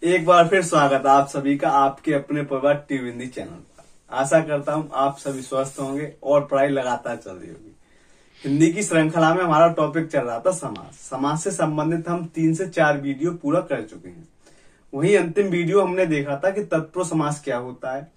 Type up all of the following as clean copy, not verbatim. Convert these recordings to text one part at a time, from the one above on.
एक बार फिर स्वागत है आप सभी का आपके अपने परिवार टीवी हिंदी चैनल पर। आशा करता हूँ आप सभी स्वस्थ होंगे और पढ़ाई लगातार चल रही होगी। हिंदी की श्रृंखला में हमारा टॉपिक चल रहा था समाज। समाज से संबंधित हम 3 से 4 वीडियो पूरा कर चुके हैं। वहीं अंतिम वीडियो हमने देखा था कि तत्पुरुष समास क्या होता है,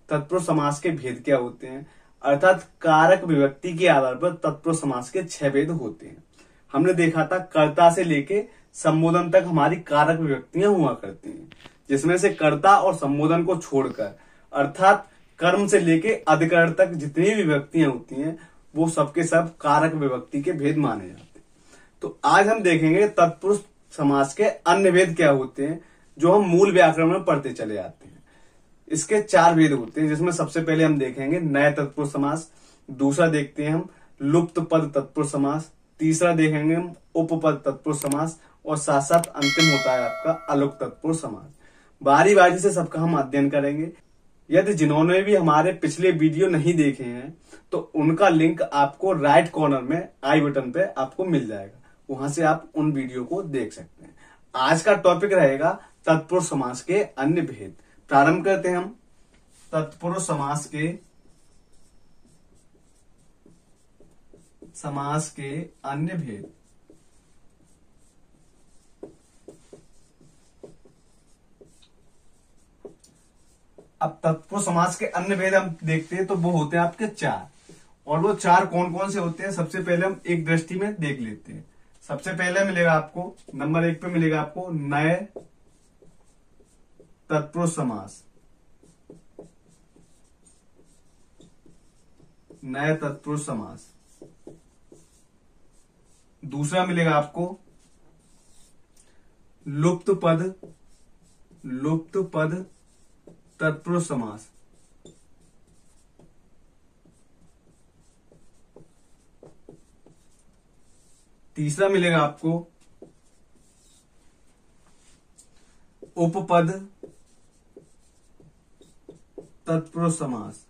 तत्पुरुष समास के भेद क्या होते हैं, अर्थात कारक विभक्ति के आधार पर तत्पुरुष समास के 6 भेद होते हैं। हमने देखा था कर्ता से लेके संबोधन तक हमारी कारक विभक्तियां हुआ करती हैं, जिसमें से कर्ता और संबोधन को छोड़कर अर्थात कर्म से लेके अधिकरण तक जितनी भी विभक्तियां होती हैं वो सबके सब कारक विभक्ति के भेद माने जाते हैं। तो आज हम देखेंगे तत्पुरुष समास के अन्य भेद क्या होते हैं, जो हम मूल व्याकरण में पढ़ते चले आते हैं। इसके 4 भेद होते हैं, जिसमें सबसे पहले हम देखेंगे नए तत्पुरुष समास, दूसरा देखते हैं हम लुप्त पद तत्पुरुष समास, तीसरा देखेंगे हम उपपद तत्पुरुष समास और साथ साथ अंतिम होता है आपका अलुक तत्पुरुष समास। बारी बारी से सबका हम अध्ययन करेंगे। यदि जिन्होंने भी हमारे पिछले वीडियो नहीं देखे हैं तो उनका लिंक आपको राइट कॉर्नर में आई बटन पे आपको मिल जाएगा, वहां से आप उन वीडियो को देख सकते हैं। आज का टॉपिक रहेगा तत्पुरुष समास के अन्य भेद। प्रारंभ करते हैं हम तत्पुरुष समास के अन्य भेद। अब तत्पुरुष समास के अन्य भेद हम देखते हैं तो वो होते हैं आपके 4, और वो 4 कौन कौन से होते हैं सबसे पहले हम एक दृष्टि में देख लेते हैं। सबसे पहले मिलेगा आपको नंबर 1 पे मिलेगा आपको नए तत्पुरुष समास। नए तत्पुरुष समास। दूसरा मिलेगा आपको लुप्त पद तत्पुरुष समास। तीसरा मिलेगा आपको उपपद तत्पुरुष समास।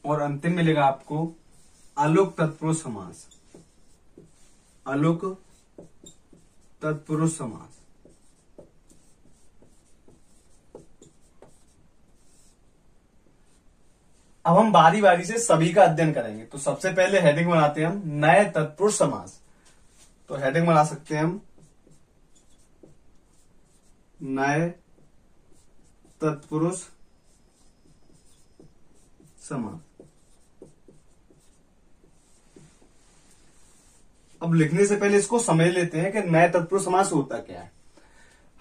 और अंतिम मिलेगा आपको अलुक तत्पुरुष समास। अलुक तत्पुरुष समास। अब हम बारी बारी से सभी का अध्ययन करेंगे। तो सबसे पहले हेडिंग बनाते हैं हम नए तत्पुरुष समास। तो हेडिंग बना सकते हैं हम नए तत्पुरुष समास। अब लिखने से पहले इसको समझ लेते हैं कि नए तत्पुरुष समास होता क्या है।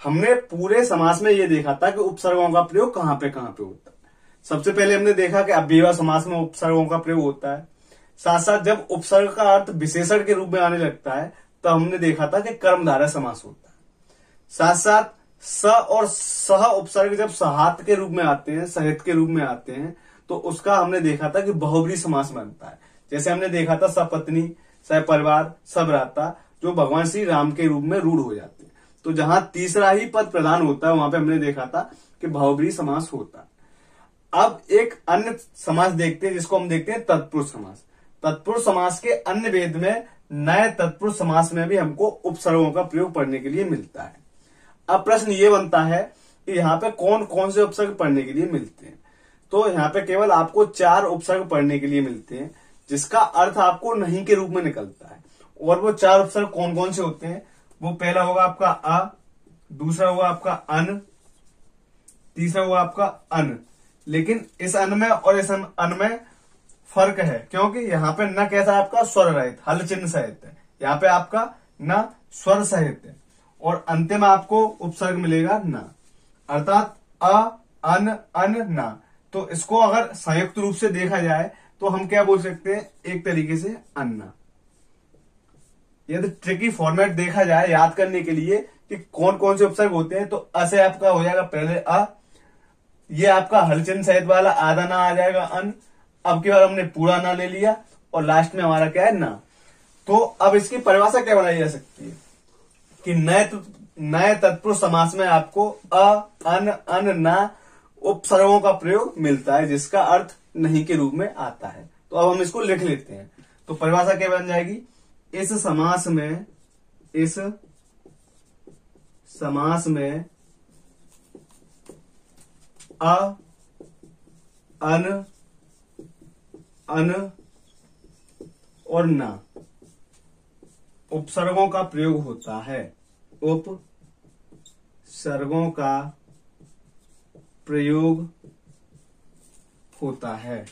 हमने पूरे समास में ये देखा था कि उपसर्गों का प्रयोग कहां पे होता है। सबसे पहले हमने देखा कि अव्ययभाव समास में उपसर्गों का प्रयोग होता है। साथ साथ जब उपसर्ग का अर्थ विशेषण के रूप में आने लगता है तो हमने देखा था कि कर्मधारय समास होता है। साथ साथ स और सह उपसर्ग जब सहात के रूप में आते हैं, सहित के रूप में आते हैं, तो उसका हमने देखा था कि बहुब्रीहि समास बनता है। जैसे हमने देखा था सपत्नी, सपरिवार, सभ्राता, जो भगवान श्री राम के रूप में रूढ़ हो जाते हैं। तो जहां तीसरा ही पद प्रधान होता है वहां पे हमने देखा था कि बहुब्रीहि समास होता है। अब एक अन्य समास देखते हैं जिसको हम देखते हैं तत्पुरुष समास। तत्पुरुष समास के अन्य भेद में नए तत्पुरुष समास में भी हमको उपसर्गों का प्रयोग पढ़ने के लिए मिलता है। अब प्रश्न ये बनता है कि यहाँ पे कौन कौन से उपसर्ग पढ़ने के लिए मिलते हैं। तो यहाँ पे केवल आपको 4 उपसर्ग पढ़ने के लिए मिलते हैं, जिसका अर्थ आपको नहीं के रूप में निकलता है। और वो 4 उपसर्ग कौन कौन से होते हैं, वो पहला होगा आपका अ, दूसरा होगा आपका अन, तीसरा होगा आपका अन। लेकिन इस अन में और इस अन में फर्क है, क्योंकि यहाँ पे न कैसा आपका स्वर रहित हल चिन्ह सहित है, यहाँ पे आपका न स्वर सहित है, और अंतिम आपको उपसर्ग मिलेगा न, अर्थात अ अन अन न। तो इसको अगर संयुक्त रूप से देखा जाए तो हम क्या बोल सकते हैं, एक तरीके से अन्ना। यदि ट्रिकी फॉर्मेट देखा जाए याद करने के लिए कि कौन कौन से उपसर्ग होते हैं, तो अ से आपका हो जाएगा पहले अ, ये आपका हलचिन्ह सहित वाला आधा ना आ जाएगा अन। अब की बार हमने पूरा ना ले लिया और लास्ट में हमारा क्या है ना। तो अब इसकी परिभाषा क्या बनाई जा सकती है कि नए तत्पुरुष समास में आपको अ अन अन ना उपसर्गों का प्रयोग मिलता है, जिसका अर्थ नहीं के रूप में आता है। तो अब हम इसको लिख लेते हैं। तो परिभाषा क्या बन जाएगी, इस समास में अ, अन, अन और न उपसर्गों का प्रयोग होता है। उपसर्गों का प्रयोग होता है।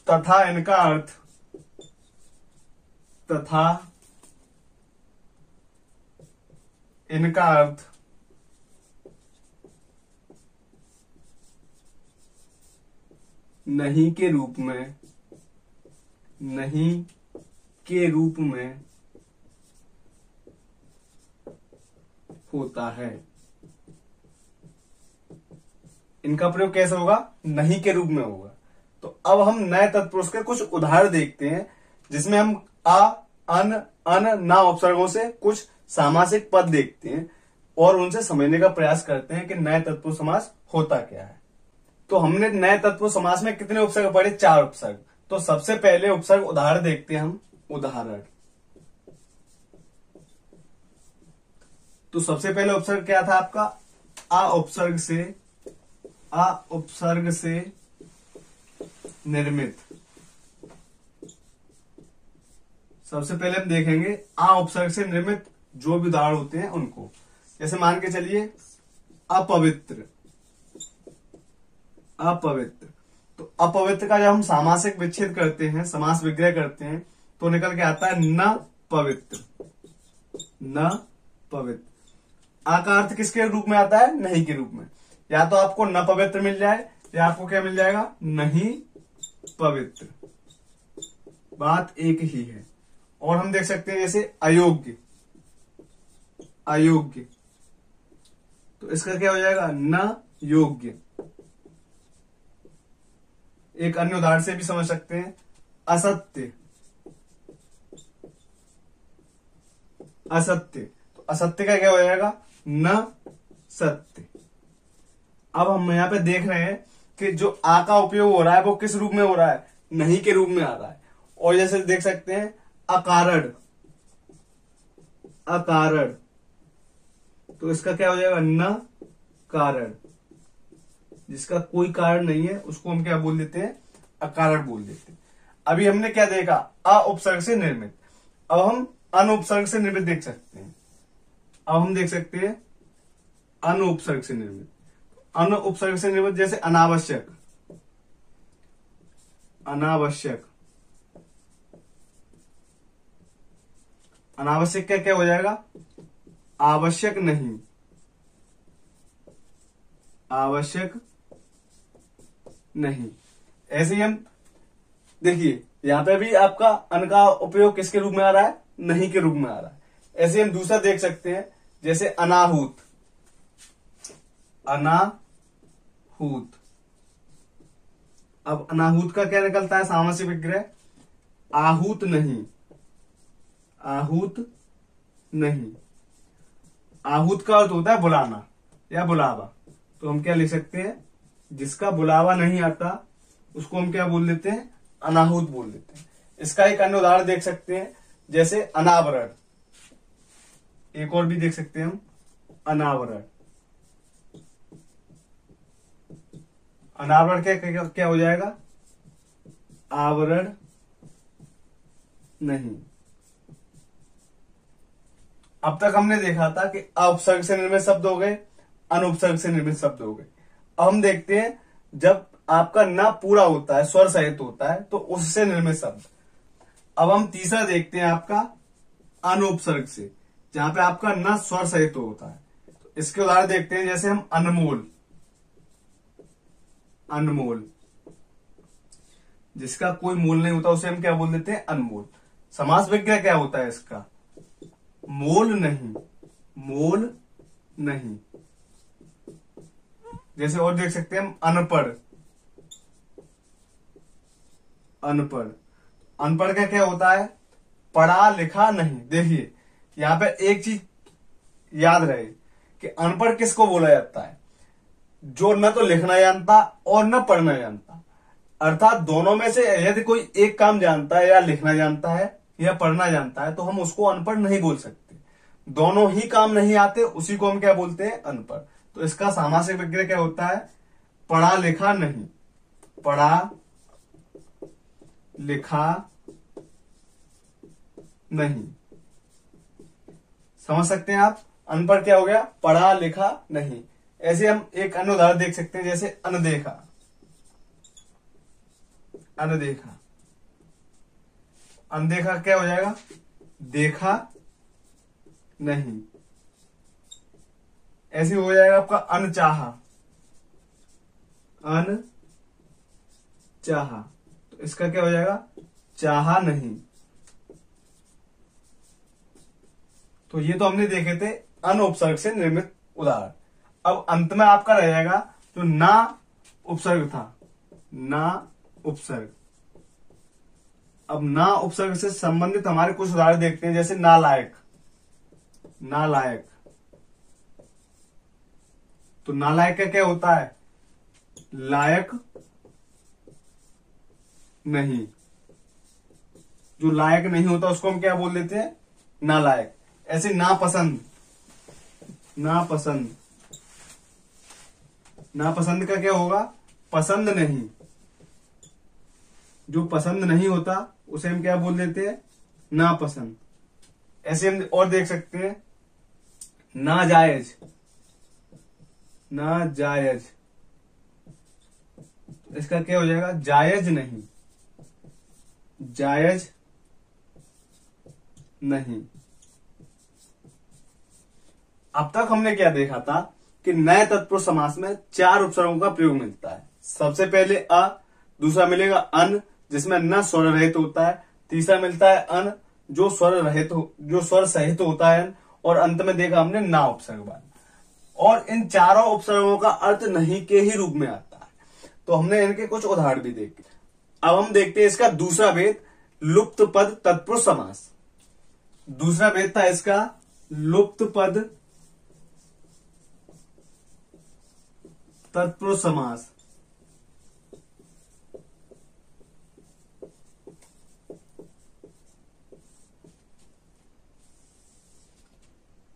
तथा इनका अर्थ नहीं के रूप में होता है। इनका प्रयोग कैसे होगा, नहीं के रूप में होगा। तो अब हम नए तत्पुरुष के कुछ उदाहरण देखते हैं, जिसमें हम अ, अन, अन, ना उपसर्गों से कुछ सामासिक पद देखते हैं और उनसे समझने का प्रयास करते हैं कि नए तत्पुरुष समास होता क्या है। तो हमने नए तत्पुरुष समास में कितने उपसर्ग पढ़े, 4 उपसर्ग। तो सबसे पहले उपसर्ग उदाहरण देखते हैं हम। उदाहरण, तो सबसे पहले उपसर्ग क्या था आपका, अ उपसर्ग से निर्मित। सबसे पहले हम देखेंगे अ उपसर्ग से निर्मित जो भी उदाहरण होते हैं उनको। जैसे मान के चलिए अपवित्र। तो अपवित्र का जब हम सामासिक विच्छेद करते हैं, समास विग्रह करते हैं, तो निकल के आता है न पवित्र। आ का अर्थ किसके रूप में आता है, नहीं के रूप में। या तो आपको न पवित्र मिल जाए या आपको क्या मिल जाएगा, नहीं पवित्र। बात एक ही है। और हम देख सकते हैं जैसे अयोग्य। तो इसका क्या हो जाएगा, न योग्य। एक अन्य उदाहरण से भी समझ सकते हैं, असत्य। तो असत्य का क्या हो जाएगा, न सत्य। अब हम यहां पे देख रहे हैं कि जो आ का उपयोग हो रहा है वो किस रूप में हो रहा है, नहीं के रूप में आ रहा है। और जैसे देख सकते हैं अकारण। तो इसका क्या हो जाएगा, न कारण। जिसका कोई कारण नहीं है उसको हम क्या बोल देते हैं, अकारण बोल देते हैं। अभी हमने क्या देखा, अ उपसर्ग से निर्मित। अब हम अन उपसर्ग से निर्मित देख सकते हैं। अब हम देख सकते हैं अन उपसर्ग से निर्मित। अन उपसर्ग से निर्मित जैसे अनावश्यक। अनावश्यक क्या क्या हो जाएगा, आवश्यक नहीं। ऐसे ही हम देखिए यहां पे भी आपका अन का उपयोग किसके रूप में आ रहा है, नहीं के रूप में आ रहा है। ऐसे हम दूसरा देख सकते हैं जैसे अनाहूत। अब अनाहूत का क्या निकलता है सामासिक विग्रह, आहूत नहीं। आहूत का अर्थ होता है बुलाना या बुलावा। तो हम क्या लिख सकते हैं, जिसका बुलावा नहीं आता उसको हम क्या बोल देते हैं, अनाहूत बोल देते हैं। इसका एक अन्य उदाहरण देख सकते हैं जैसे अनावरण। एक और भी देख सकते हैं हम, अनावरण। अनावरण क्या हो जाएगा, आवरण नहीं। अब तक हमने देखा था कि उपसर्ग से निर्मित शब्द हो गए, अनुपसर्ग से निर्मित शब्द हो गए। अब हम देखते हैं जब आपका न पूरा होता है, स्वर सहित होता है, तो उससे निर्मित शब्द। अब हम तीसरा देखते हैं आपका अनुपसर्ग से, जहां पे आपका न स्वर सहित होता है। तो इसके उदाहरण देखते हैं जैसे हम अनमोल। जिसका कोई मोल नहीं होता उसे हम क्या बोल देते हैं, अनमोल। समास विग्रह क्या होता है इसका, मोल नहीं। जैसे और देख सकते हैं हम अनपढ़। अनपढ़ का क्या होता है, पढ़ा लिखा नहीं। देखिए यहां पे एक चीज याद रहे कि अनपढ़ किसको बोला जाता है, जो न तो लिखना जानता और न पढ़ना जानता। अर्थात दोनों में से यदि कोई एक काम जानता है, या लिखना जानता है या पढ़ना जानता है, तो हम उसको अनपढ़ नहीं बोल सकते। दोनों ही काम नहीं आते, उसी को हम क्या बोलते हैं? अनपढ़। तो इसका सामासिक विग्रह क्या होता है? पढ़ा लिखा नहीं। पढ़ा लिखा नहीं। समझ सकते हैं आप? अनपढ़ क्या हो गया? पढ़ा लिखा नहीं। ऐसे हम एक अन्य उदाहरण देख सकते हैं, जैसे अनदेखा। अनदेखा, अनदेखा क्या हो जाएगा? देखा नहीं। ऐसे हो जाएगा आपका अनचाहा। अनचाहा, तो इसका क्या हो जाएगा? चाहा नहीं। तो ये तो हमने देखे थे अन उपसर्ग से निर्मित उदाहरण। अब अंत में आपका रह जाएगा जो ना उपसर्ग था, ना उपसर्ग। अब ना उपसर्ग से संबंधित हमारे कुछ उदाहरण देखते हैं, जैसे नालायक। नालायक, तो नालायक का क्या होता है? लायक नहीं। जो लायक नहीं होता उसको हम क्या बोल देते हैं? नालायक। ऐसे नापसंद। नापसंद, नापसंद का क्या होगा? पसंद नहीं। जो पसंद नहीं होता उसे हम क्या बोल देते हैं? नापसंद। ऐसे हम और देख सकते हैं, नाजायज। नाजायज, इसका क्या हो जाएगा? जायज नहीं। जायज नहीं। अब तक हमने क्या देखा था कि नए तत्पुरुष समास में 4 उपसर्गों का प्रयोग मिलता है। सबसे पहले अ, दूसरा मिलेगा अन, जिसमें न स्वर रहित होता है, तीसरा मिलता है अन, जो स्वर सहित होता है, और अंत में देखा हमने ना उपसर्ग वाला। और इन चारों उपसर्गों का अर्थ नहीं के ही रूप में आता है। तो हमने इनके कुछ उदाहरण भी देखे। अब हम देखते हैं इसका दूसरा भेद, लुप्त पद तत्पुरुष समास। दूसरा भेद था इसका लुप्त पद तत्पुरुष समास।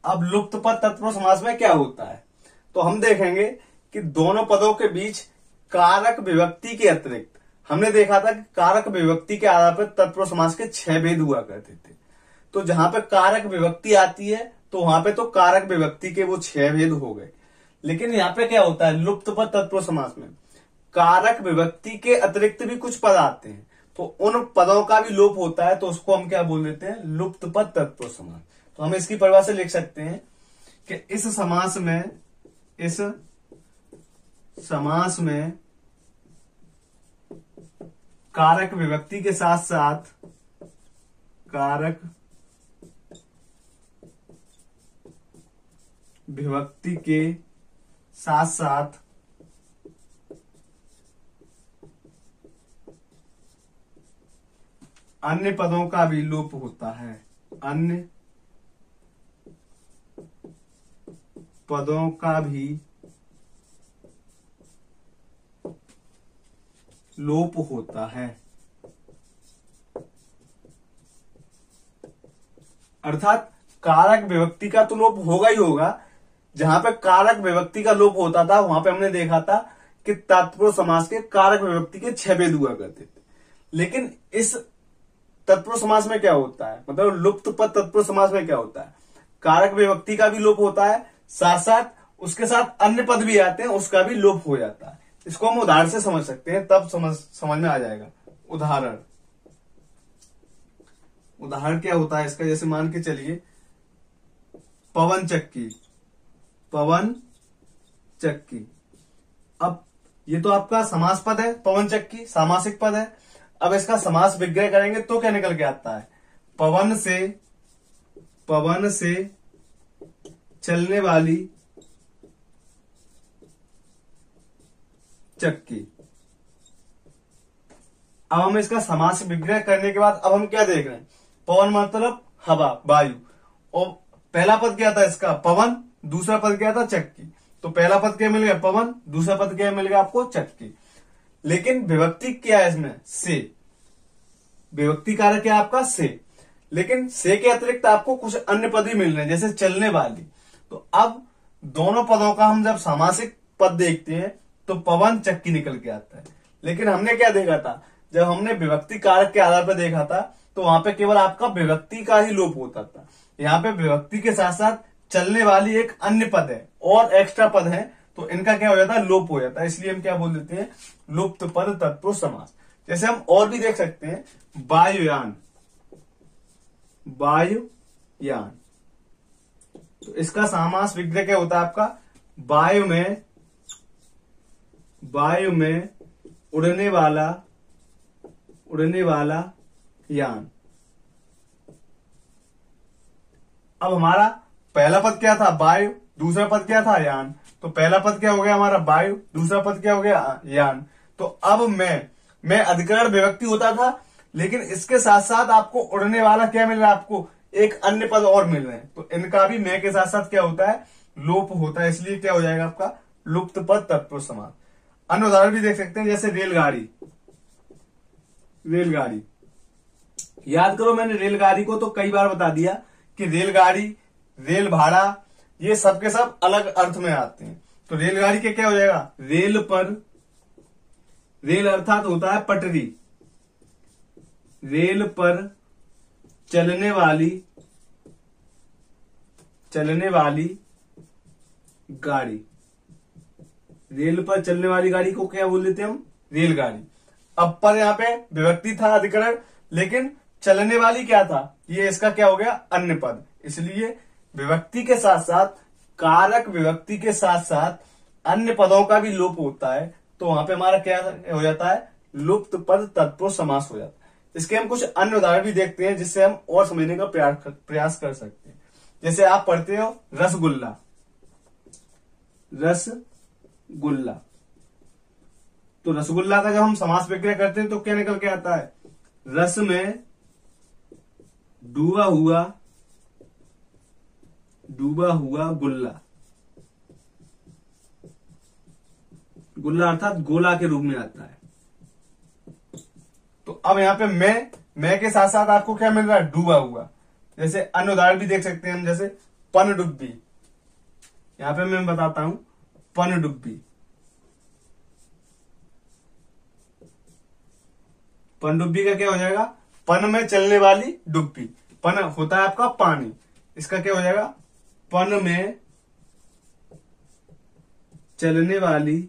अब लुप्त पद तत्पुरुष समास में क्या होता है? तो हम देखेंगे कि दोनों पदों के बीच कारक विभक्ति के अतिरिक्त हमने देखा था कि कारक विभक्ति के आधार पर तत्पुरुष समास के 6 भेद हुआ करते थे। तो जहां पे कारक विभक्ति आती है तो वहां पे तो कारक विभक्ति के वो 6 भेद हो गए। लेकिन यहाँ पे क्या होता है लुप्त पद तत्पुरुष समास में? कारक विभक्ति के अतिरिक्त भी कुछ पद आते हैं, तो उन पदों का भी लोप होता है, तो उसको हम क्या बोल देते हैं? लुप्त पद तत्पुरुष समास। तो हम इसकी परिभाषा लिख सकते हैं कि इस समास में कारक विभक्ति के साथ साथ कारक विभक्ति के साथ साथ अन्य पदों का भी लोप होता है। अन्य पदों का भी लोप होता है। अर्थात कारक विभक्ति का तो लोप होगा ही होगा। जहां पे कारक विभक्ति का लोप होता था वहां पे हमने देखा था कि तत्पुरुष समास के कारक विभक्ति के 6 भेद हुआ करते थे। लेकिन इस तत्पुरुष समास में क्या होता है, मतलब लुप्त पद तत्पुरुष समास में क्या होता है? कारक विभक्ति का भी लोप होता है, साथ साथ उसके साथ अन्य पद भी आते हैं, उसका भी लोप हो जाता है। इसको हम उदाहरण से समझ सकते हैं, तब समझ में आ जाएगा। उदाहरण क्या होता है इसका? जैसे मान के चलिए पवन चक्की। पवन चक्की, अब ये तो आपका समास पद है, पवन चक्की सामासिक पद है। अब इसका समास विग्रह करेंगे तो क्या निकल के आता है? पवन से चलने वाली चक्की। अब हम इसका समास विग्रह करने के बाद अब हम क्या देख रहे हैं? पवन मतलब हवा, वायु, और पहला पद क्या था इसका? पवन, दूसरा पद क्या था? चक्की। तो पहला पद क्या मिल गया, पवन, दूसरा पद क्या मिल गया आपको, चक्की। लेकिन विभक्ति क्या है इसमें, से। विभक्ति कारक क्या है आपका, से। लेकिन से के अतिरिक्त आपको कुछ अन्य पद भी मिल रहे हैं, जैसे चलने वाली। तो अब दोनों पदों का हम जब सामासिक पद देखते हैं तो पवन, चक्की निकल के आता है। लेकिन हमने क्या देखा था, जब हमने विभक्ति कारक के आधार पर देखा था तो वहां पे केवल आपका विभक्ति का ही लोप होता था। यहाँ पे विभक्ति के साथ साथ चलने वाली एक अन्य पद है और एक्स्ट्रा पद है, तो इनका क्या हो जाता है, लोप हो जाता है। इसलिए हम क्या बोल देते हैं, लुप्त पद तत्पुरुष समास। जैसे हम और भी देख सकते हैं, वायुयान, वायुयान, तो इसका समास विग्रह क्या होता है आपका, वायु में उड़ने वाला यान। अब हमारा पहला पद क्या था, वायु, दूसरा पद क्या था, यान। तो पहला पद क्या हो गया हमारा, वायु, दूसरा पद क्या हो गया, यान। तो अब मैं अधिकरण विभक्ति होता था, लेकिन इसके साथ साथ आपको उड़ने वाला क्या मिल रहा है, आपको एक अन्य पद और मिल रहे हैं। तो इनका भी मैं के साथ साथ क्या होता है, लोप होता है। इसलिए क्या हो जाएगा आपका, लुप्त पद तत्पुरुष समास। अन्य उदाहरण भी देख सकते हैं, जैसे रेलगाड़ी। याद करो, मैंने रेलगाड़ी को तो कई बार बता दिया कि रेलगाड़ी, रेल भाड़ा, ये सब के सब अलग अर्थ में आते हैं। तो रेलगाड़ी के क्या हो जाएगा, रेल पर, रेल अर्थात होता है पटरी, रेल पर चलने वाली गाड़ी। रेल पर चलने वाली गाड़ी को क्या बोल देते हैं हम, रेलगाड़ी। अब पर यहाँ पे विभक्ति था, अधिकरण, लेकिन चलने वाली क्या था, ये इसका क्या हो गया, अन्य पद। इसलिए विभक्ति के साथ साथ, कारक विभक्ति के साथ साथ अन्य पदों का भी लोप होता है। तो वहां पे हमारा क्या हो जाता है, लुप्त पद तत्पुरुष समास हो जाता है। इसके हम कुछ अन्य उदाहरण भी देखते हैं, जिससे हम और समझने का प्रयास कर सकते हैं। जैसे आप पढ़ते हो रसगुल्ला, तो रसगुल्ला का जब हम समास विग्रह करते हैं तो क्या निकल के आता है, रस में डूबा हुआ गुल्ला। गुल्ला अर्थात गोला के रूप में आता है। तो अब यहाँ पे मैं के साथ साथ आपको क्या मिल रहा है, डूबा हुआ। जैसे अन्य उदाहरण भी देख सकते हैं हम, जैसे पनडुब्बी। यहां पे मैं बताता हूं, पनडुब्बी, पनडुब्बी का क्या हो जाएगा, पन में चलने वाली डुब्बी। पन होता है आपका पानी, इसका क्या हो जाएगा, पन में चलने वाली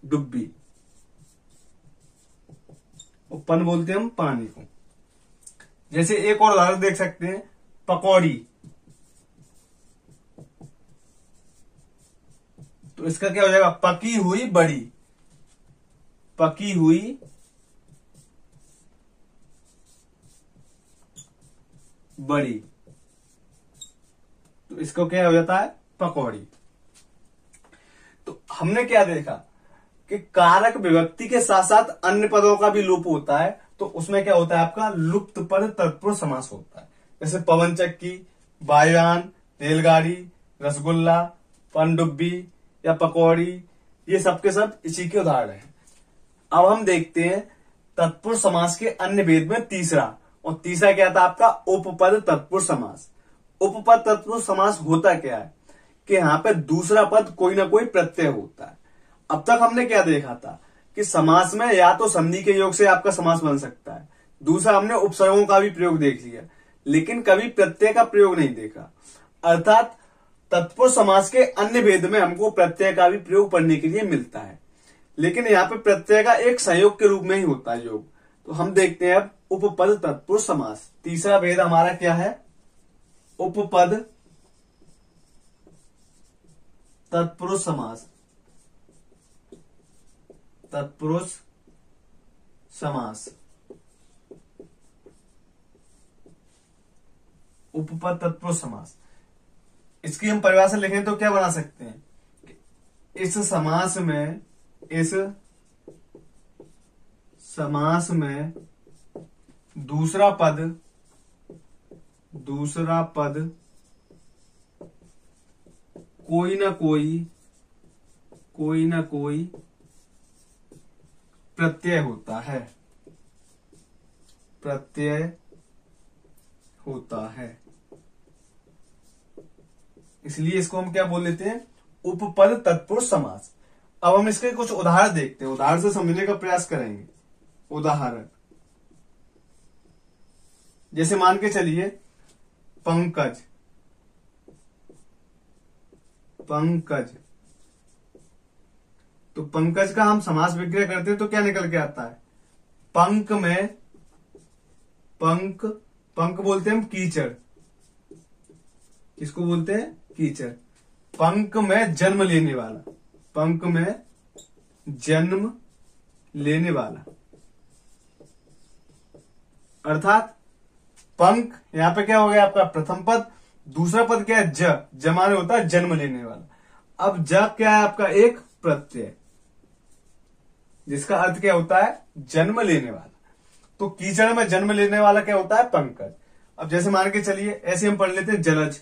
डुब्बी। पन बोलते हैं हम पानी को। जैसे एक और उदाहरण देख सकते हैं, पकौड़ी। तो इसका क्या हो जाएगा, पकी हुई बड़ी, पकी हुई बड़ी। तो इसको क्या हो जाता है, पकौड़ी। तो हमने क्या देखा कि कारक विभक्ति के साथ साथ अन्य पदों का भी लोप होता है। तो उसमें क्या होता है आपका, लुप्त पद तत्पुरुष समास होता है। जैसे पवन चक्की, वायुयान, रेलगाड़ी, रसगुल्ला, पनडुब्बी या पकौड़ी, ये सब के सब इसी के उदाहरण हैं। अब हम देखते हैं तत्पुरुष समास के अन्य भेद में तीसरा, और तीसरा क्या था आपका, उपपद तत्पुरुष समास। उपपद तत्पुरुष समास होता क्या है कि यहाँ पे दूसरा पद कोई ना कोई प्रत्यय होता है। अब तक हमने क्या देखा था कि समास में या तो संधि के योग से आपका समास बन सकता है, दूसरा हमने उपसर्गों का भी प्रयोग देख लिया, लेकिन कभी प्रत्यय का प्रयोग नहीं देखा। अर्थात तत्पुरुष समास के अन्य भेद में हमको प्रत्यय का भी प्रयोग पढ़ने के लिए मिलता है, लेकिन यहाँ पे प्रत्यय का एक संयोग के रूप में ही होता है योग। तो हम देखते हैं अब उपपद तत्पुरुष समास। तीसरा भेद हमारा क्या है, उपपद तत्पुरुष समास। तत्पुरुष समास, उपपद तत्पुरुष समास। इसकी हम परिभाषा लिखें तो क्या बना सकते हैं, इस समास में दूसरा पद कोई ना कोई प्रत्यय होता है। इसलिए इसको हम क्या बोल लेते हैं, उपपद तत्पुरुष समास। अब हम इसके कुछ उदाहरण देखते हैं, उदाहरण से समझने का प्रयास करेंगे। उदाहरण जैसे मान के चलिए पंकज, तो पंकज का हम समास विग्रह करते हैं तो क्या निकल के आता है, पंक में, पंक बोलते हैं हम कीचड़, किसको बोलते हैं, कीचड़। पंक में जन्म लेने वाला, अर्थात पंक यहां पे क्या हो गया आपका प्रथम पद, दूसरा पद क्या है, ज माने होता है जन्म लेने वाला। अब ज क्या है आपका, एक प्रत्यय जिसका अर्थ क्या होता है, जन्म लेने वाला। तो कीचड़ में जन्म लेने वाला क्या होता है, पंकज। अब जैसे मान के चलिए ऐसे हम पढ़ लेते हैं जलज,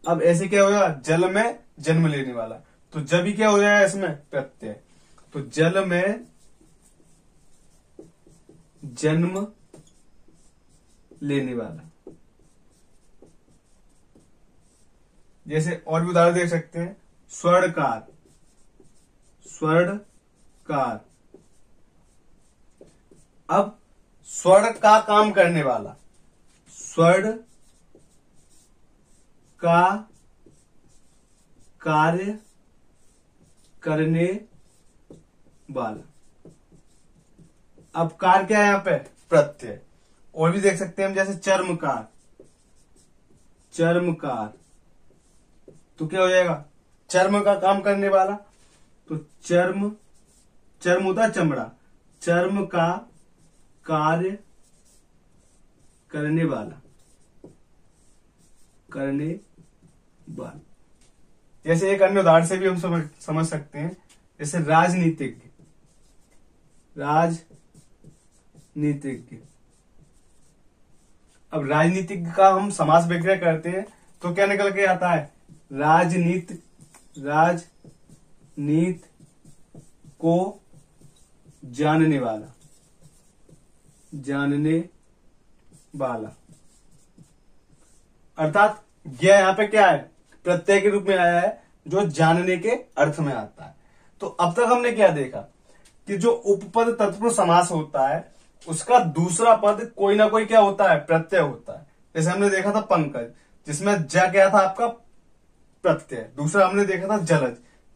अब ऐसे क्या होगा, जल में जन्म लेने वाला, तो जब ही क्या हो जाएगा इसमें प्रत्यय, तो जल में जन्म लेने वाला। जैसे और भी उदाहरण देख सकते हैं, स्वर्णकार, अब स्वर्ण का काम करने वाला, स्वर्ण का कार्य करने वाला। अब कार क्या है यहाँ पे, प्रत्यय। और भी देख सकते हैं हम, जैसे चर्मकार, तो क्या हो जाएगा, चर्म का काम करने वाला, तो चर्म होता है चमड़ा, चर्म का कार्य करने वाला। जैसे एक अन्य उदाहरण से भी हम समझ सकते हैं, जैसे राजनीतिज्ञ, अब राजनीतिज्ञ का हम समास विग्रह करते हैं तो क्या निकल के आता है, राजनीत को जानने वाला, अर्थात यह यहां पे क्या है, प्रत्यय के रूप में आया है जो जानने के अर्थ में आता है। तो अब तक हमने क्या देखा कि जो उपपद तत्पुरुष समास होता है उसका दूसरा पद कोई ना कोई क्या होता है, प्रत्यय होता है। जैसे हमने देखा था पंकज, जिसमें ज क्या था आपका, प्रत्यय। दूसरा हमने देखा था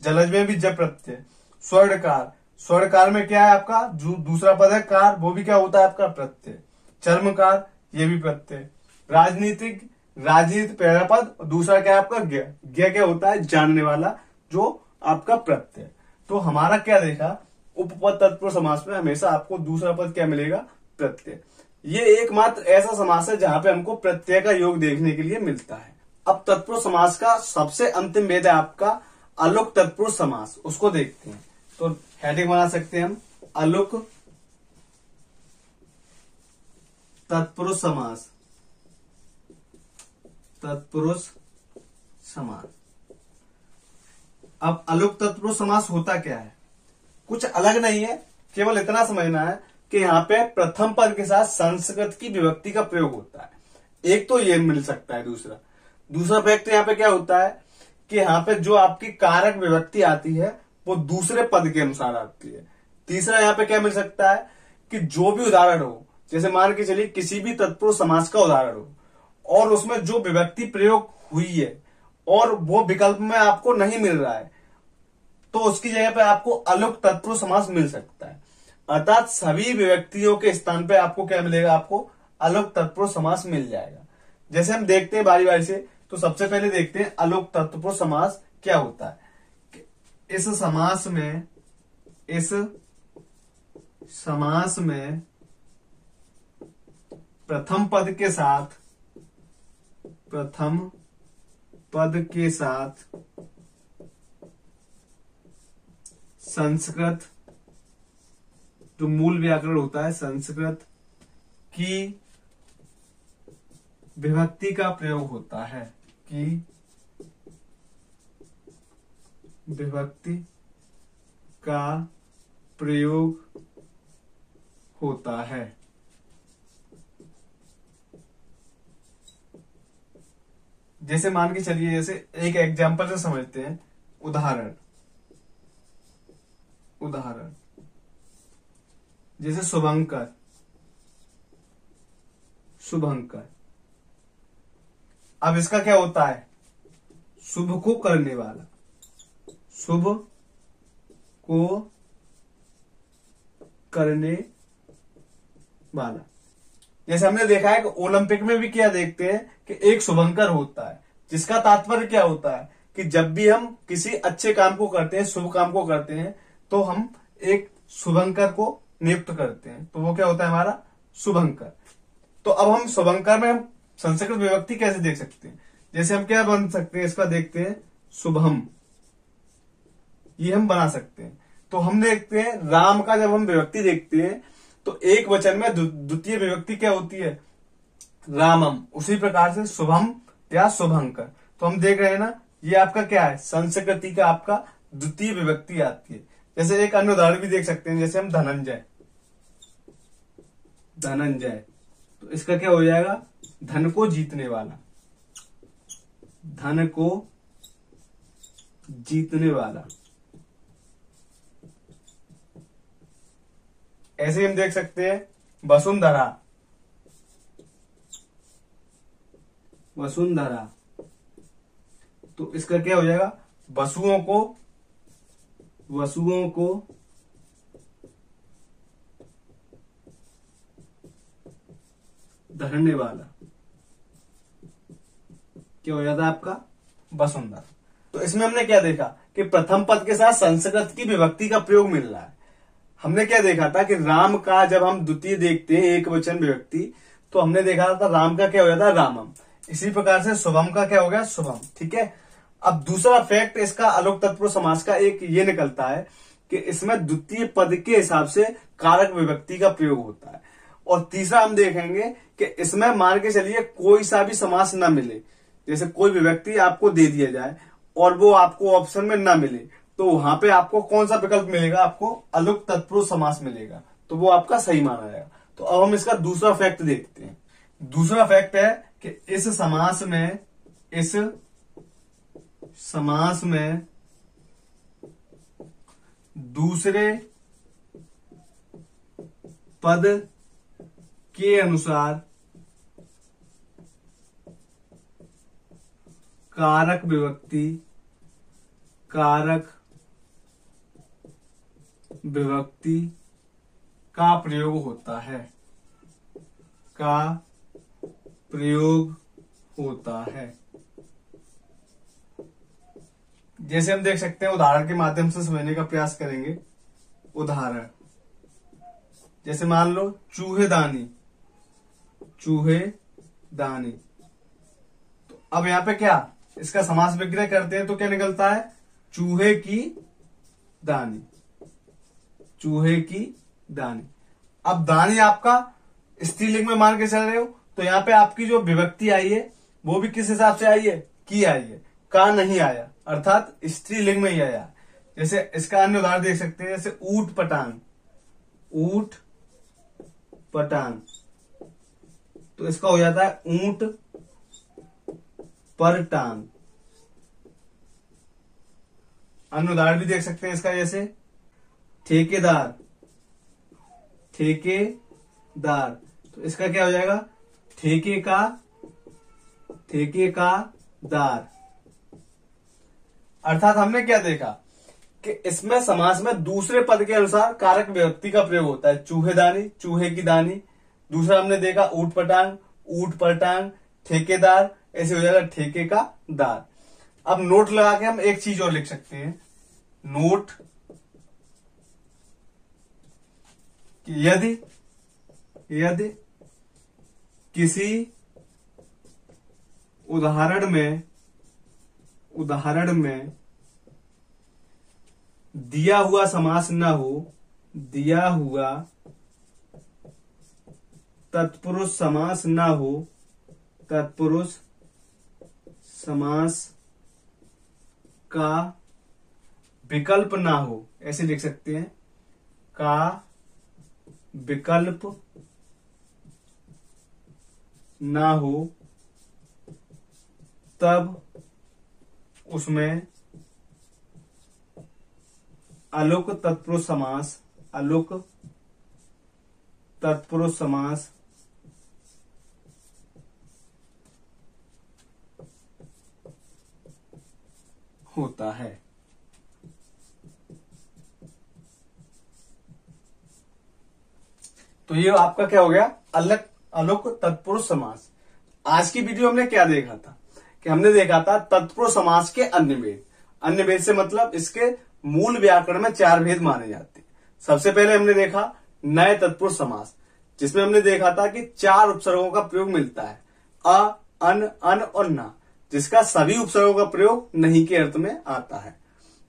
जलज में भी ज प्रत्यय। स्वर्णकार में क्या है आपका, जो दूसरा पद है कार, वो भी क्या होता है आपका, प्रत्यय। चर्मकार, ये भी प्रत्यय। राजनीति पहला पद, दूसरा क्या है आपका, ज्ञ क्या होता है, जानने वाला, जो आपका प्रत्यय। तो हमारा क्या देखा, उपपद तत्पुरुष समास में हमेशा आपको दूसरा पद क्या मिलेगा, प्रत्यय। ये एकमात्र ऐसा समास है जहां पे हमको प्रत्यय का योग देखने के लिए मिलता है। अब तत्पुरुष समास का सबसे अंतिम भेद है आपका अलुक तत्पुरुष समास, उसको देखते हैं। तो हेडिंग बना सकते हैं हम, अलुक तत्पुरुष समास। अब अलुक तत्पुरुष समास होता क्या है, कुछ अलग नहीं है, केवल इतना समझना है कि यहाँ पे प्रथम पद के साथ संस्कृत की विभक्ति का प्रयोग होता है। एक तो ये मिल सकता है, दूसरा फैक्ट यहाँ पे क्या होता है कि यहाँ पे जो आपकी कारक विभक्ति आती है वो दूसरे पद के अनुसार आती है। तीसरा यहाँ पे क्या मिल सकता है कि जो भी उदाहरण हो, जैसे मान के चलिए किसी भी तत्पुरुष समास का उदाहरण हो और उसमें जो विभक्ति प्रयोग हुई है और वो विकल्प में आपको नहीं मिल रहा है, तो उसकी जगह पे आपको अलुक तत्पुरुष समास मिल सकता है। अर्थात सभी विभक्तियों के स्थान पे आपको क्या मिलेगा, आपको अलुक तत्पुरुष समास मिल जाएगा। जैसे हम देखते हैं बारी बारी से, तो सबसे पहले देखते हैं अलुक तत्पुरुष समास क्या होता है। इस समास में प्रथम पद के साथ संस्कृत, जो मूल व्याकरण होता है, संस्कृत की विभक्ति का प्रयोग होता है। की विभक्ति का प्रयोग होता है। जैसे मान के चलिए, जैसे एक एग्जांपल से समझते हैं। उदाहरण जैसे शुभंकर। अब इसका क्या होता है? शुभ को करने वाला, शुभ को करने वाला। जैसे हमने देखा है कि ओलंपिक में भी क्या देखते हैं कि एक शुभंकर होता है, जिसका तात्पर्य क्या होता है कि जब भी हम किसी अच्छे काम को करते हैं, शुभ काम को करते हैं, तो हम एक शुभंकर को नियुक्त करते हैं, तो वो क्या होता है हमारा शुभंकर। तो अब हम शुभंकर में हम संस्कृत विभक्ति कैसे देख सकते हैं? जैसे हम क्या बन सकते हैं, इसका देखते हैं शुभम, ये हम बना सकते हैं। तो हम देखते हैं राम का जब हम विभक्ति देखते हैं तो एक वचन में द्वितीय विभक्ति क्या होती है? रामम। उसी प्रकार से शुभम या शुभंकर। तो हम देख रहे हैं ना, ये आपका क्या है? संस्कृति का आपका द्वितीय विभक्ति आती है। जैसे एक अन्य उदाहरण भी देख सकते हैं, जैसे हम धनंजय। तो इसका क्या हो जाएगा? धन को जीतने वाला, धन को जीतने वाला। ऐसे ही हम देख सकते हैं वसुंधरा। तो इसका क्या हो जाएगा? वसुओं को धरने वाला। क्या हो जाता है आपका? वसुंधरा। तो इसमें हमने क्या देखा कि प्रथम पद के साथ संस्कृत की विभक्ति का प्रयोग मिल रहा है। हमने क्या देखा था कि राम का जब हम द्वितीय देखते हैं, एक वचन विभक्ति, तो हमने देखा था राम का क्या हो जाता है? रामम। इसी प्रकार से शुभम का क्या हो गया? शुभम। ठीक है। अब दूसरा फैक्ट इसका अलोक तत्पुरुष समास का एक ये निकलता है कि इसमें द्वितीय पद के हिसाब से कारक विभक्ति का प्रयोग होता है। और तीसरा हम देखेंगे कि इसमें मान के चलिए कोई सा भी समास न मिले, जैसे कोई विभक्ति आपको दे दिया जाए और वो आपको ऑप्शन में न मिले, तो वहां पे आपको कौन सा विकल्प मिलेगा? आपको अलोक तत्पुरुष समास मिलेगा, तो वो आपका सही माना जाएगा। तो अब हम इसका दूसरा फैक्ट देखते हैं। दूसरा फैक्ट है कि इस समास में दूसरे पद के अनुसार कारक विभक्ति का प्रयोग होता है। जैसे हम देख सकते हैं, उदाहरण के माध्यम से समझने का प्रयास करेंगे। उदाहरण जैसे मान लो चूहेदानी। तो अब यहाँ पे क्या इसका समास विग्रह करते हैं तो क्या निकलता है? चूहे की दानी। अब दानी आपका स्त्रीलिंग में मान के चल रहे हो, तो यहाँ पे आपकी जो विभक्ति आई है वो भी किस हिसाब से आई है? की आई है, का नहीं आया, अर्थात स्त्रीलिंग में ही आया। जैसे इसका अन्य उदाहरण देख सकते हैं, जैसे ऊट पटांग। तो इसका हो जाता है ऊंट पर टांग। अन्य उदाहरण भी देख सकते हैं इसका, जैसे ठेकेदार। तो इसका क्या हो जाएगा? ठेके का दार। अर्थात हमने क्या देखा कि इसमें समास में दूसरे पद के अनुसार कारक विभक्ति का प्रयोग होता है। चूहेदानी, चूहे की दानी। दूसरा हमने देखा ऊट पर टांग, ठेकेदार, ऐसे हो जाएगा ठेके का दार। अब नोट लगा के हम एक चीज और लिख सकते हैं। नोट कि यदि किसी उदाहरण में दिया हुआ समास न हो, दिया हुआ तत्पुरुष समास न हो, तत्पुरुष समास का विकल्प ना हो, ऐसे लिख सकते हैं, का विकल्प ना हो तब उसमें अलुक तत्पुरुष समास, अलुक तत्पुरुष समास होता है। तो ये आपका क्या हो गया, अलुक तत्पुरुष समास। आज की वीडियो हमने क्या देखा था कि हमने देखा था तत्पुरुष समास के अन्य भेद। अन्य भेद से मतलब इसके मूल व्याकरण में 4 भेद माने जाते हैं। सबसे पहले हमने देखा नए तत्पुरुष समास, जिसमें हमने देखा था कि 4 उपसर्गों का प्रयोग मिलता है, अ, अन और ना, जिसका सभी उपसर्गों का प्रयोग नहीं के अर्थ में आता है।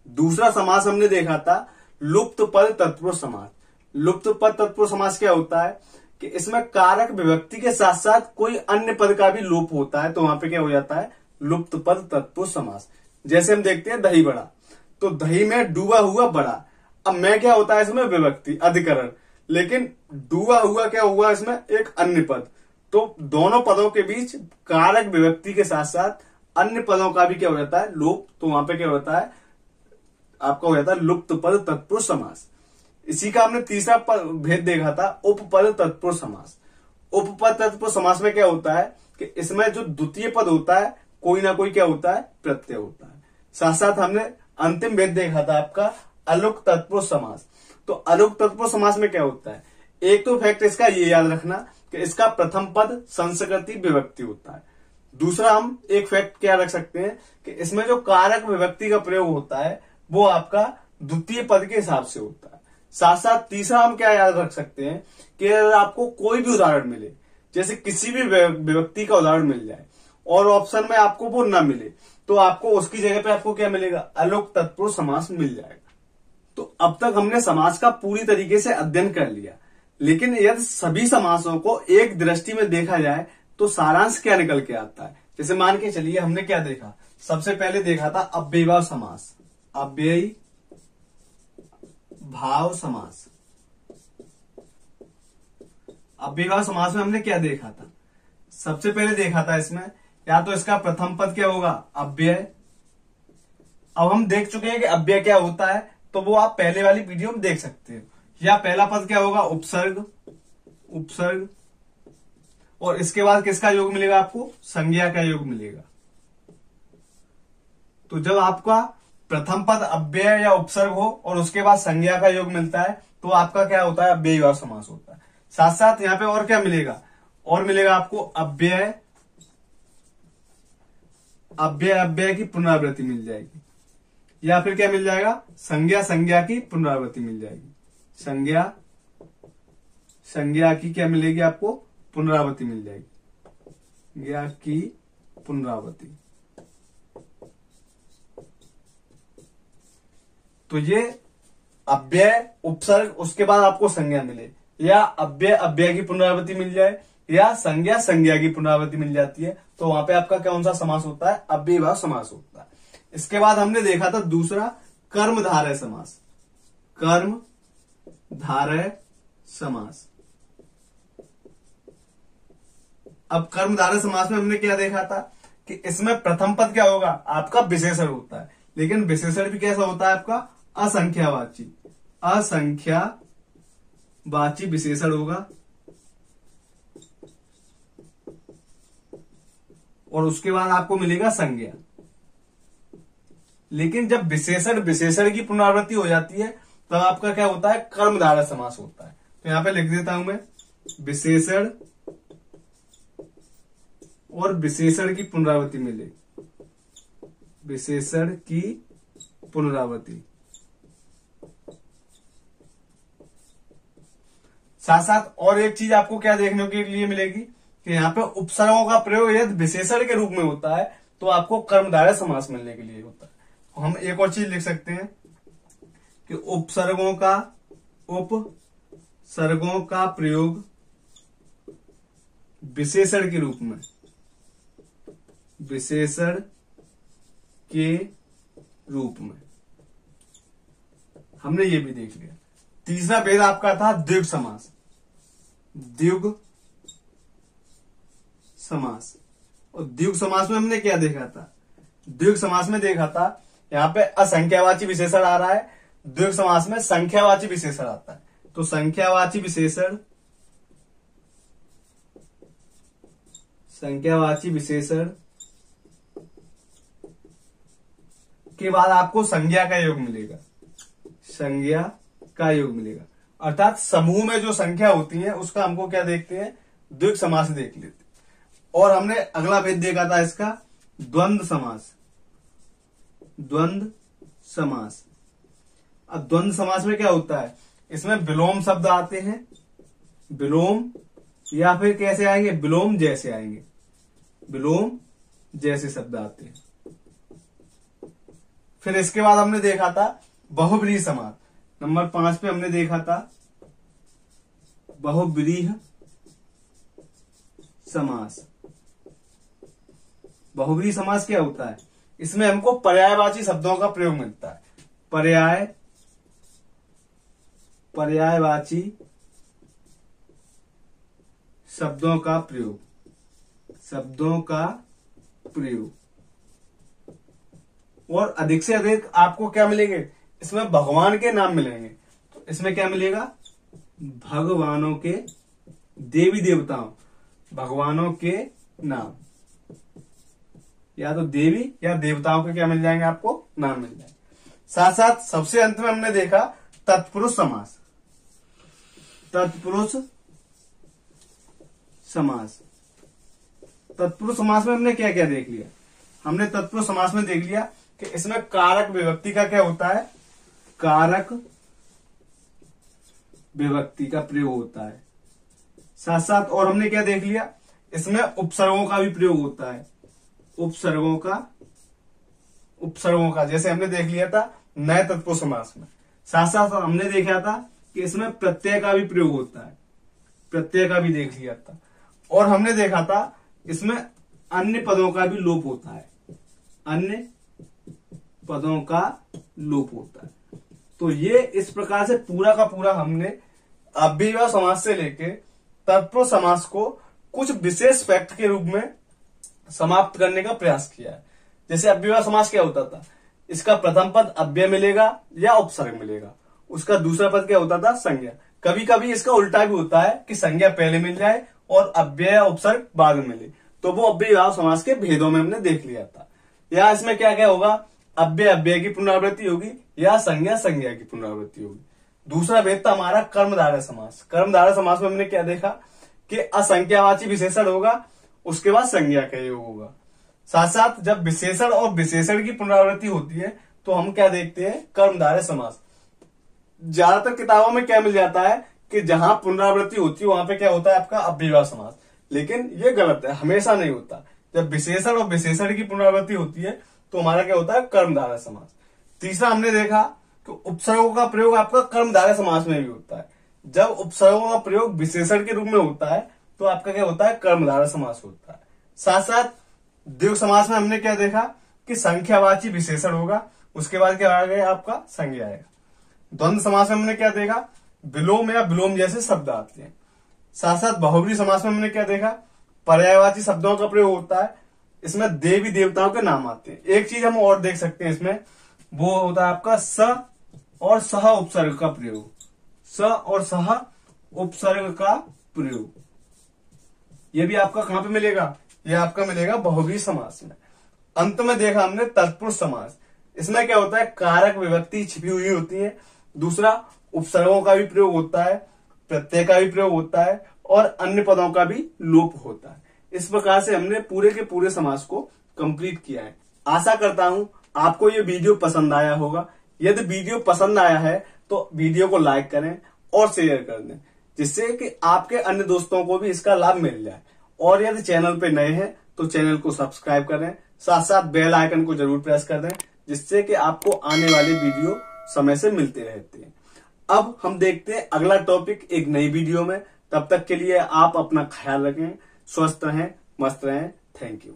दूसरा समास हमने देखा था लुप्त पद तत्पुरुष समास। लुप्त पद तत्पुरुष समास क्या होता है कि इसमें कारक विभक्ति के साथ साथ कोई अन्य पद का भी लोप होता है, तो वहां पे क्या हो जाता है, लुप्त पद तत्पुरुष समास। जैसे हम देखते हैं दही बड़ा, तो दही में डूबा हुआ बड़ा, अब मैं क्या होता है इसमें विभक्ति अधिकरण, लेकिन डूबा हुआ क्या हुआ इसमें एक अन्य पद, तो दोनों पदों के बीच कारक विभक्ति के साथ साथ अन्य पदों का भी क्या हो जाता है, लोप, तो वहां पे क्या होता है आपका हो जाता है लुप्त पद तत्पुरुष समास। इसी का हमने तीसरा भेद देखा था उपपद तत्पुरुष समास। उपपद तत्पुरुष समास में क्या होता है कि इसमें जो द्वितीय पद होता है कोई ना कोई क्या होता है, प्रत्यय होता है। साथ साथ हमने अंतिम भेद देखा था आपका अलुक तत्पुरुष समास। तो अलुक तत्पुरुष समास में क्या होता है, एक तो फैक्ट इसका ये याद रखना कि इसका प्रथम पद संस्कृति विभक्ति होता है। दूसरा हम एक फैक्ट क्या रख सकते हैं कि इसमें जो कारक विभक्ति का प्रयोग होता है वो आपका द्वितीय पद के हिसाब से होता है। साथ साथ तीसरा हम क्या याद रख सकते हैं कि अगर आपको कोई भी उदाहरण मिले, जैसे किसी भी विभक्ति का उदाहरण मिल जाए और ऑप्शन में आपको वो न मिले, तो आपको उसकी जगह पे आपको क्या मिलेगा, अलुक तत्पुरुष समास मिल जाएगा। तो अब तक हमने समास का पूरी तरीके से अध्ययन कर लिया, लेकिन यदि सभी समासों को एक दृष्टि में देखा जाए तो सारांश क्या निकल के आता है। जैसे मान के चलिए हमने क्या देखा, सबसे पहले देखा था अव्ययीभाव समास, अव्ययी भाव समास। अव्ययीभाव समास में हमने क्या देखा था, सबसे पहले देखा था इसमें या तो इसका प्रथम पद क्या होगा, अव्यय। अब हम देख चुके हैं कि अव्यय क्या होता है, तो वो आप पहले वाली वीडियो में देख सकते हो। या पहला पद क्या होगा, उपसर्ग, उपसर्ग, और इसके बाद किसका योग मिलेगा आपको, संज्ञा का योग मिलेगा। तो जब आपका प्रथम पद अव्यय या उपसर्ग हो और उसके बाद संज्ञा का योग मिलता है तो आपका क्या होता है, अव्ययीभाव समास होता है। साथ साथ यहां पे और क्या मिलेगा, और मिलेगा आपको अव्यय, अव्यय अव्यय की पुनरावृत्ति मिल जाएगी, या फिर क्या मिल जाएगा, संज्ञा संज्ञा की पुनरावृत्ति मिल जाएगी। संज्ञा संज्ञा की क्या मिलेगी आपको, पुनरावृत्ति मिल जाएगी, संज्ञा की पुनरावृत्ति। तो ये अव्यय उपसर्ग उसके बाद आपको संज्ञा मिले, या अव्यय अव्यय की पुनरावृत्ति मिल जाए, या संज्ञा संज्ञा की पुनरावृत्ति मिल जाती है, तो वहां पे आपका कौन सा समास होता है, अव्ययीभाव समास होता है। इसके बाद हमने देखा था दूसरा कर्मधारय समास, कर्मधारय समास। अब कर्मधारय समास में हमने क्या देखा था कि इसमें प्रथम पद क्या होगा, आपका विशेषण होता है, लेकिन विशेषण भी कैसा होता है आपका, असंख्यावाची, असंख्यावाची विशेषण होगा, और उसके बाद आपको मिलेगा संज्ञा। लेकिन जब विशेषण विशेषण की पुनरावृत्ति हो जाती है तब आपका क्या होता है, कर्मधारय समास होता है। तो यहां पे लिख देता हूं मैं, विशेषण और विशेषण की पुनरावृत्ति मिले, विशेषण की पुनरावृत्ति। साथ साथ और एक चीज आपको क्या देखने के लिए मिलेगी कि यहाँ पे उपसर्गों का प्रयोग यदि विशेषण के रूप में होता है तो आपको कर्मधारय समास मिलने के लिए होता है। हम एक और चीज लिख सकते हैं कि उपसर्गों का प्रयोग विशेषण के रूप में, विशेषण के रूप में। हमने ये भी देख लिया। तीसरा भेद आपका था द्विग समास। द्विग समास, और द्विग समास में हमने क्या देखा था? द्विग समास में देखा था यहां पे असंख्यावाची विशेषण आ रहा है, द्विग समास में संख्यावाची विशेषण आता है। तो संख्यावाची विशेषण के बाद आपको संज्ञा का योग मिलेगा, संज्ञा का योग मिलेगा। अर्थात समूह में जो संख्या होती है उसका हमको क्या देखते हैं? द्विग समास देख लेते हैं। और हमने अगला भेद देखा था इसका द्वंद्व समास। द्वंद्व समास, अब द्वंद्व समास में क्या होता है? इसमें विलोम शब्द आते हैं, विलोम, या फिर कैसे आएंगे? विलोम जैसे आएंगे, विलोम जैसे शब्द आते हैं। फिर इसके बाद हमने देखा था बहुव्रीहि समास। नंबर 5 पे हमने देखा था बहुव्रीहि समास। बहुव्रीहि समास क्या होता है? इसमें हमको पर्यायवाची शब्दों का प्रयोग मिलता है। पर्यायवाची शब्दों का प्रयोग, और अधिक से अधिक आपको क्या मिलेंगे? इसमें भगवान के नाम मिलेंगे। तो इसमें क्या मिलेगा? भगवानों के, देवी देवताओं, भगवानों के नाम, या तो देवी या देवताओं के क्या मिल जाएंगे? आपको नाम मिल जाएंगे। साथ साथ सबसे अंत में हमने देखा तत्पुरुष समास। तत्पुरुष समास में हमने क्या क्या देख लिया? हमने तत्पुरुष समास में देख लिया कि इसमें कारक विभक्ति का क्या होता है? कारक विभक्ति का प्रयोग होता है। साथ साथ और हमने क्या देख लिया? इसमें उपसर्गों का भी प्रयोग होता है। उपसर्गों का जैसे हमने देख लिया था नए तत्पुरुष समास में। साथ साथ हमने देखा था कि इसमें प्रत्यय का भी प्रयोग होता है, प्रत्यय का भी देख लिया था। और हमने देखा था इसमें अन्य पदों का भी लोप होता है, अन्य पदों का लोप होता है। तो ये इस प्रकार से पूरा का पूरा हमने अव्ययीभाव समास से लेके तत्पुरुष समास को कुछ विशेष फैक्ट के रूप में समाप्त करने का प्रयास किया है। जैसे अव्ययीभाव समास क्या होता था? इसका प्रथम पद अव्यय मिलेगा या उपसर्ग मिलेगा, उसका दूसरा पद क्या होता था? संज्ञा। कभी कभी इसका उल्टा भी होता है कि संज्ञा पहले मिल जाए और अव्यय या उपसर्ग बाद में मिले, तो वो अव्ययीभाव समास के भेदों में हमने देख लिया था। या इसमें क्या क्या होगा? अव्यय अव्यय की पुनरावृत्ति होगी या संज्ञा संज्ञा की पुनरावृत्ति होगी। दूसरा भेद था हमारा कर्मधारय समास। कर्मधारय समास में हमने क्या देखा कि असंख्यावाची विशेषण होगा, उसके बाद संज्ञा का योग होगा। साथ साथ जब विशेषण और विशेषण की पुनरावृत्ति होती है तो हम क्या देखते हैं? कर्मधारय समास। ज्यादातर किताबों में क्या मिल जाता है कि जहां पुनरावृत्ति होती है वहां पे क्या होता है? आपका अव्ययीभाव समास। लेकिन ये गलत है, हमेशा नहीं होता। जब विशेषण और विशेषण की पुनरावृत्ति होती है तो हमारा क्या होता है? कर्मधारय समास। तीसरा हमने देखा कि उपसर्गों का प्रयोग आपका कर्मधारय समास में भी होता है। जब उपसर्गों का प्रयोग विशेषण के रूप में होता है तो आपका क्या होता है? कर्मधारय समास होता है। साथ साथ द्विग समास में हमने क्या देखा कि संख्यावाची विशेषण होगा, उसके बाद क्या आ गया? आपका संज्ञा आएगा। द्वंद्व समास में हमने क्या देखा? विलोम या विलोम जैसे शब्द आते हैं। साथ साथ बहुव्रीहि समास में हमने क्या देखा? पर्यायवाची शब्दों का प्रयोग होता है, इसमें देवी देवताओं के नाम आते हैं। एक चीज हम और देख सकते हैं इसमें, वो होता है आपका स और सह उपसर्ग का प्रयोग। स और सह उपसर्ग का प्रयोग, ये भी आपका कहां पे मिलेगा? ये आपका मिलेगा बहुव्रीहि समास में। अंत में देखा हमने तत्पुरुष समास। इसमें क्या होता है? कारक विभक्ति छिपी हुई होती है। दूसरा, उपसर्गों का भी प्रयोग होता है, प्रत्यय का भी प्रयोग होता है और अन्य पदों का भी लोप होता है। इस प्रकार से हमने पूरे के पूरे समास को कंप्लीट किया है। आशा करता हूं आपको ये वीडियो पसंद आया होगा। यदि वीडियो पसंद आया है तो वीडियो को लाइक करें और शेयर कर दें, जिससे कि आपके अन्य दोस्तों को भी इसका लाभ मिल जाए। और यदि चैनल पे नए हैं तो चैनल को सब्सक्राइब करें, साथ साथ बेल आइकन को जरूर प्रेस कर दें, जिससे कि आपको आने वाले वीडियो समय से मिलते रहते हैं। अब हम देखते हैं अगला टॉपिक एक नई वीडियो में। तब तक के लिए आप अपना ख्याल रखें, स्वस्थ रहें, मस्त रहें। Thank you.